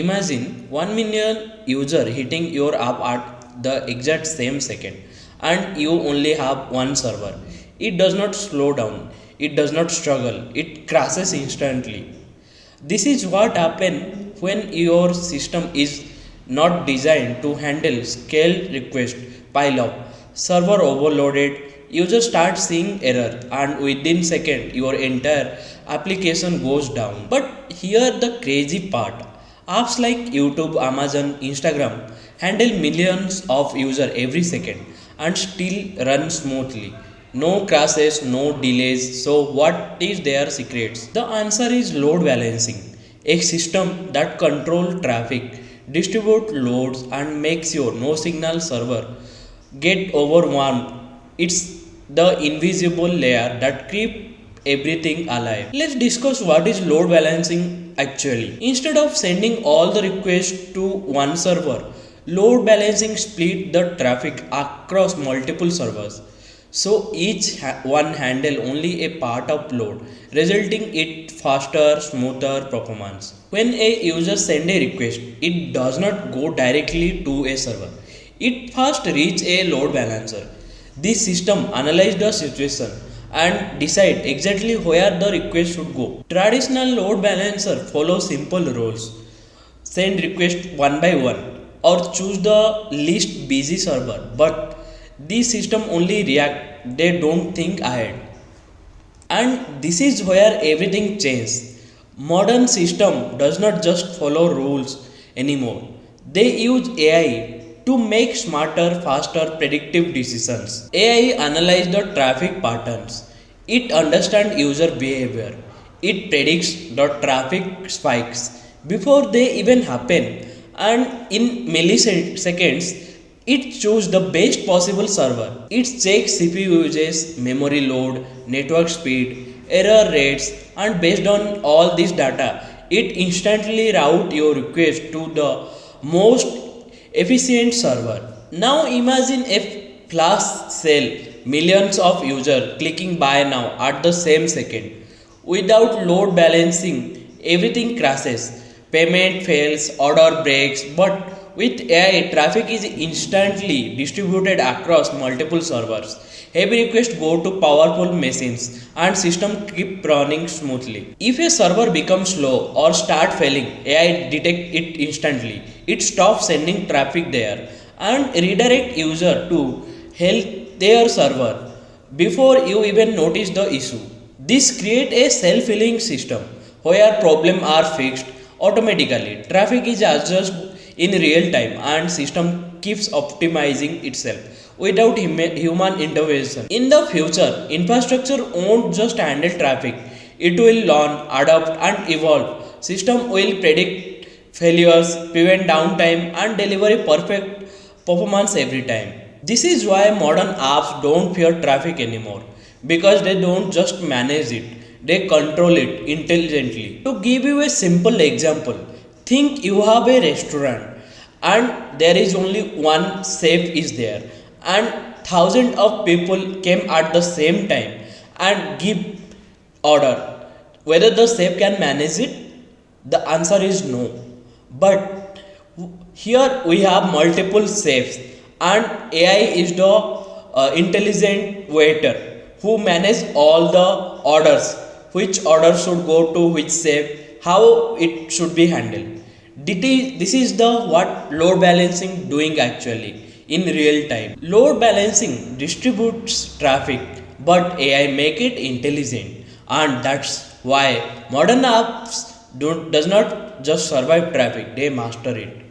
Imagine 1 million user hitting your app at the exact same second and you only have one server. It does not slow down, it does not struggle, it crashes instantly. This is what happens when your system is not designed to handle scale request pile up, server overloaded, user start seeing error and within second your entire application goes down. But here the crazy part. Apps like YouTube, Amazon, Instagram handle millions of users every second and still run smoothly. No crashes, no delays. So, what is their secrets? The answer is load balancing, a system that controls traffic, distribute loads, and makes your no signal server get overwhelmed. It's the invisible layer that keeps everything alive. Let's discuss what is load balancing actually. Instead of sending all the requests to one server, load balancing split the traffic across multiple servers. So each one handle only a part of load, resulting in faster, smoother performance. When a user send a request, it does not go directly to a server. It first reach a load balancer. This system analyzes the situation and decide exactly where the request should go. Traditional load balancer follows simple rules. Send request one by one or choose the least busy server. But this system only react, they don't think ahead. And this is where everything changes. Modern system does not just follow rules anymore. They use AI to make smarter, faster, predictive decisions. AI analyzes the traffic patterns. It understands user behavior. It predicts the traffic spikes before they even happen. And in milliseconds, it chooses the best possible server. It checks CPU usage, memory load, network speed, error rates, and based on all this data, it instantly routes your request to the most efficient server. Now imagine a flash sale, millions of users clicking buy now at the same second. Without load balancing, everything crashes. Payment fails, order breaks, but with AI, traffic is instantly distributed across multiple servers. Heavy requests go to powerful machines and system keep running smoothly. If a server becomes slow or start failing, AI detect it instantly. It stops sending traffic there and redirect user to help their server before you even notice the issue. This creates a self-healing system where problems are fixed automatically. Traffic is adjusted in real time and system keeps optimizing itself without human intervention. In the future, infrastructure won't just handle traffic. It will learn, adapt and evolve. System will predict failures, prevent downtime and deliver a perfect performance every time. This is why modern apps don't fear traffic anymore because they don't just manage it, they control it intelligently. To give you a simple example, think you have a restaurant and there is only one chef is there and thousands of people came at the same time and give order. Whether the chef can manage it? The answer is no. But here we have multiple chefs and AI is the intelligent waiter who manage all the orders, which order should go to which chef, how it should be handled. This is the what load balancing doing actually in real time. Load balancing distributes traffic, but AI make it intelligent, and that's why modern apps does not just survive traffic; they master it.